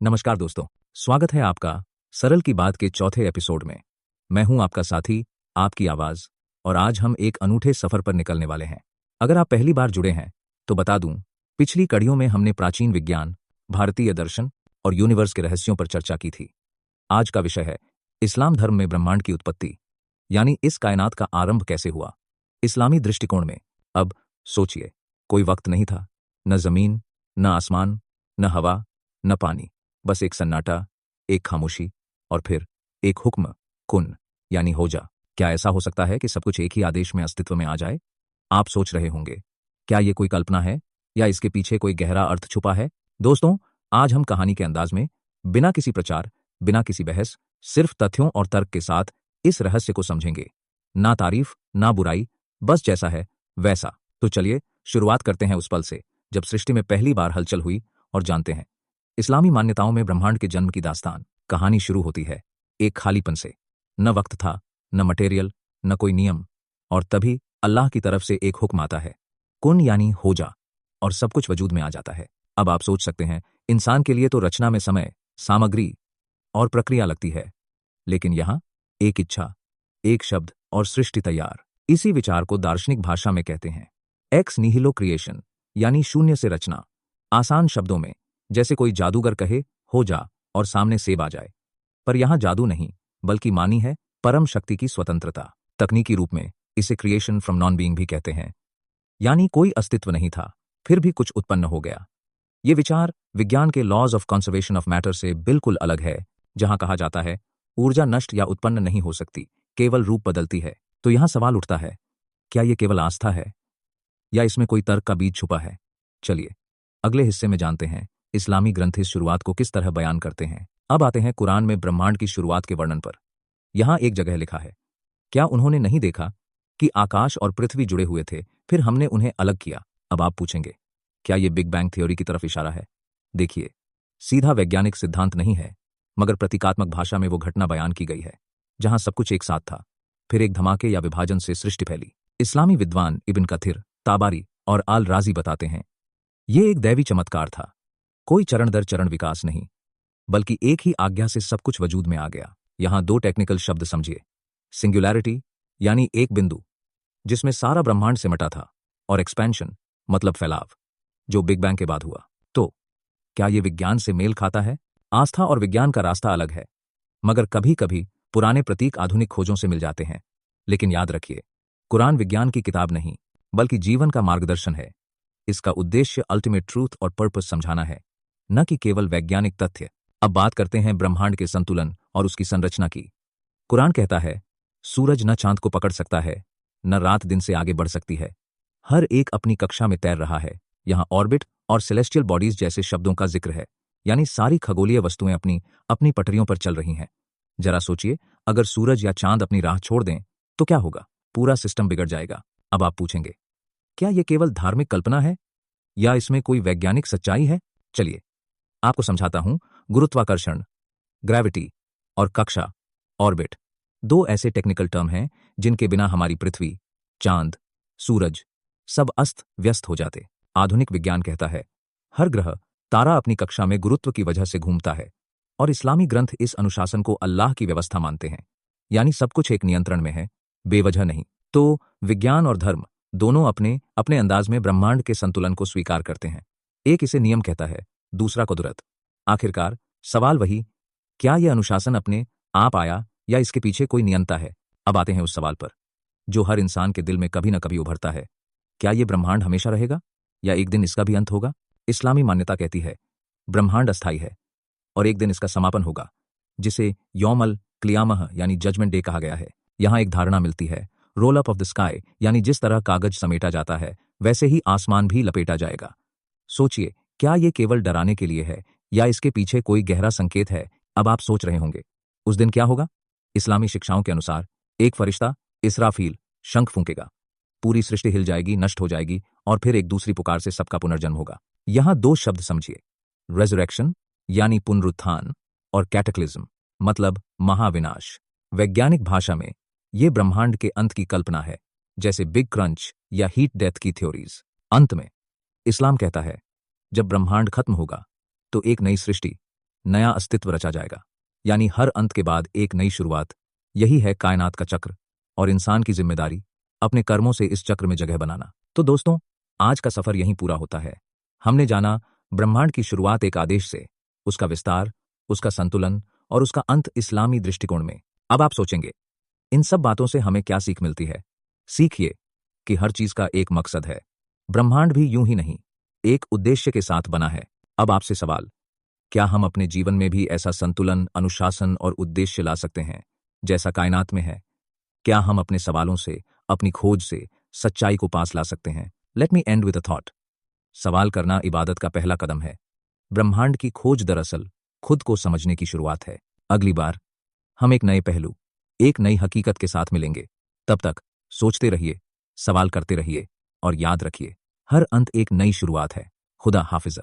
नमस्कार दोस्तों, स्वागत है आपका सरल की बात के चौथे एपिसोड में। मैं हूं आपका साथी, आपकी आवाज, और आज हम एक अनूठे सफर पर निकलने वाले हैं। अगर आप पहली बार जुड़े हैं तो बता दूं, पिछली कड़ियों में हमने प्राचीन विज्ञान, भारतीय दर्शन और यूनिवर्स के रहस्यों पर चर्चा की थी। आज का विषय है इस्लाम धर्म में ब्रह्मांड की उत्पत्ति, यानी इस कायनात का आरंभ कैसे हुआ इस्लामी दृष्टिकोण में। अब सोचिए, कोई वक्त नहीं था, न जमीन, न आसमान, न हवा, न पानी, बस एक सन्नाटा, एक खामोशी, और फिर एक हुक्म, कुन, यानी हो जा। क्या ऐसा हो सकता है कि सब कुछ एक ही आदेश में अस्तित्व में आ जाए? आप सोच रहे होंगे, क्या ये कोई कल्पना है या इसके पीछे कोई गहरा अर्थ छुपा है? दोस्तों, आज हम कहानी के अंदाज में, बिना किसी प्रचार, बिना किसी बहस, सिर्फ तथ्यों और तर्क के साथ इस रहस्य को समझेंगे। ना तारीफ, ना बुराई, बस जैसा है वैसा। तो चलिए शुरुआत करते हैं उस पल से जब सृष्टि में पहली बार हलचल हुई, और जानते हैं इस्लामी मान्यताओं में ब्रह्मांड के जन्म की दास्तान। कहानी शुरू होती है एक खालीपन से। न वक्त था, न मटेरियल, न कोई नियम, और तभी अल्लाह की तरफ से एक हुक्म आता है, कुन, यानी हो जा, और सब कुछ वजूद में आ जाता है। अब आप सोच सकते हैं, इंसान के लिए तो रचना में समय, सामग्री और प्रक्रिया लगती है, लेकिन यहां एक इच्छा, एक शब्द और सृष्टि तैयार। इसी विचार को दार्शनिक भाषा में कहते हैं एक्स निहिलो क्रिएशन, यानी शून्य से रचना। आसान शब्दों में, जैसे कोई जादूगर कहे हो जा और सामने सेब आ जाए। पर यहां जादू नहीं, बल्कि मानी है परम शक्ति की स्वतंत्रता। तकनीकी रूप में इसे क्रिएशन फ्रॉम नॉन बीइंग भी कहते हैं, यानी कोई अस्तित्व नहीं था, फिर भी कुछ उत्पन्न हो गया। ये विचार विज्ञान के laws of conservation of matter से बिल्कुल अलग है, जहां कहा जाता है ऊर्जा नष्ट या उत्पन्न नहीं हो सकती, केवल रूप बदलती है। तो यहां सवाल उठता है, क्या यह केवल आस्था है या इसमें कोई तर्क का बीज छुपा है? चलिए अगले हिस्से में जानते हैं इस्लामी ग्रंथ इस शुरुआत को किस तरह बयान करते हैं। अब आते हैं कुरान में ब्रह्मांड की शुरुआत के वर्णन पर। यहां एक जगह लिखा है, क्या उन्होंने नहीं देखा कि आकाश और पृथ्वी जुड़े हुए थे, फिर हमने उन्हें अलग किया? अब आप पूछेंगे, क्या यह बिग बैंग थ्योरी की तरफ इशारा है? देखिए, सीधा वैज्ञानिक सिद्धांत नहीं है, मगर प्रतीकात्मक भाषा में वो घटना बयान की गई है जहां सब कुछ एक साथ था, फिर एक धमाके या विभाजन से सृष्टि फैली। इस्लामी विद्वान इब्न कथीर, ताबारी और आल राजी बताते हैं, ये एक दैवी चमत्कार था, कोई चरण दर चरण विकास नहीं, बल्कि एक ही आज्ञा से सब कुछ वजूद में आ गया। यहां दो टेक्निकल शब्द समझिए, सिंगुलैरिटी, यानी एक बिंदु जिसमें सारा ब्रह्मांड सिमटा था, और एक्सपेंशन, मतलब फैलाव, जो बिग बैंग के बाद हुआ। तो क्या यह विज्ञान से मेल खाता है? आस्था और विज्ञान का रास्ता अलग है, मगर कभी कभी पुराने प्रतीक आधुनिक खोजों से मिल जाते हैं। लेकिन याद रखिए, कुरान विज्ञान की किताब नहीं, बल्कि जीवन का मार्गदर्शन है। इसका उद्देश्य अल्टीमेट ट्रूथ और पर्पस समझाना है, न कि केवल वैज्ञानिक तथ्य। अब बात करते हैं ब्रह्मांड के संतुलन और उसकी संरचना की। कुरान कहता है, सूरज न चांद को पकड़ सकता है, न रात दिन से आगे बढ़ सकती है, हर एक अपनी कक्षा में तैर रहा है। यहां ऑर्बिट और सेलेस्टियल बॉडीज जैसे शब्दों का जिक्र है, यानी सारी खगोलीय वस्तुएं अपनी अपनी पटरियों पर चल रही हैं। जरा सोचिए, अगर सूरज या चांद अपनी राह छोड़ दें तो क्या होगा? पूरा सिस्टम बिगड़ जाएगा। अब आप पूछेंगे, क्या यह केवल धार्मिक कल्पना है या इसमें कोई वैज्ञानिक सच्चाई है? चलिए आपको समझाता हूं। गुरुत्वाकर्षण, ग्रेविटी, और कक्षा, ऑर्बिट, दो ऐसे टेक्निकल टर्म हैं जिनके बिना हमारी पृथ्वी, चांद, सूरज सब अस्त व्यस्त हो जाते। आधुनिक विज्ञान कहता है, हर ग्रह, तारा अपनी कक्षा में गुरुत्व की वजह से घूमता है, और इस्लामी ग्रंथ इस अनुशासन को अल्लाह की व्यवस्था मानते हैं, यानी सब कुछ एक नियंत्रण में है, बेवजह नहीं। तो विज्ञान और धर्म दोनों अपने अपने अंदाज में ब्रह्मांड के संतुलन को स्वीकार करते हैं। एक इसे नियम कहता है, दूसरा कुदरत। आखिरकार सवाल वही, क्या यह अनुशासन अपने आप आया या इसके पीछे कोई नियंता है? अब आते हैं उस सवाल पर जो हर इंसान के दिल में कभी न कभी उभरता है, क्या यह ब्रह्मांड हमेशा रहेगा या एक दिन इसका भी अंत होगा? इस्लामी मान्यता कहती है, ब्रह्मांड अस्थायी है और एक दिन इसका समापन होगा, जिसे यौमल क्लियामह यानी जजमेंट डे कहा गया है। यहां एक धारणा मिलती है, roll up of the sky, यानी जिस तरह कागज समेटा जाता है वैसे ही आसमान भी लपेटा जाएगा। सोचिए, क्या यह केवल डराने के लिए है या इसके पीछे कोई गहरा संकेत है? अब आप सोच रहे होंगे, उस दिन क्या होगा? इस्लामी शिक्षाओं के अनुसार एक फरिश्ता, इसराफील, शंख फूंकेगा, पूरी सृष्टि हिल जाएगी, नष्ट हो जाएगी, और फिर एक दूसरी पुकार से सबका पुनर्जन्म होगा। यहां दो शब्द समझिए, रेजरेक्शन यानी पुनरुत्थान, और कैटेक्लिज्म मतलब महाविनाश। वैज्ञानिक भाषा में यह ब्रह्मांड के अंत की कल्पना है, जैसे बिग क्रंच या हीट डेथ की थ्योरीज। अंत में इस्लाम कहता है, जब ब्रह्मांड खत्म होगा तो एक नई सृष्टि, नया अस्तित्व रचा जाएगा। यानी हर अंत के बाद एक नई शुरुआत। यही है कायनात का चक्र और इंसान की जिम्मेदारी अपने कर्मों से इस चक्र में जगह बनाना। तो दोस्तों, आज का सफर यहीं पूरा होता है। हमने जाना ब्रह्मांड की शुरुआत एक आदेश से, उसका विस्तार, उसका संतुलन और उसका अंत इस्लामी दृष्टिकोण में। अब आप सोचेंगे, इन सब बातों से हमें क्या सीख मिलती है? सीखिए कि हर चीज का एक मकसद है। ब्रह्मांड भी यूं ही नहीं, एक उद्देश्य के साथ बना है। अब आपसे सवाल, क्या हम अपने जीवन में भी ऐसा संतुलन, अनुशासन और उद्देश्य ला सकते हैं जैसा कायनात में है? क्या हम अपने सवालों से, अपनी खोज से सच्चाई को पास ला सकते हैं? Let me and with a thought. सवाल करना इबादत का पहला कदम है। ब्रह्मांड की खोज दरअसल खुद को समझने की शुरुआत है। अगली बार हम एक नए पहलू, एक नई हकीकत के साथ मिलेंगे। तब तक सोचते रहिए, सवाल करते रहिए और याद रखिए, हर अंत एक नई शुरुआत है। खुदा हाफिज़।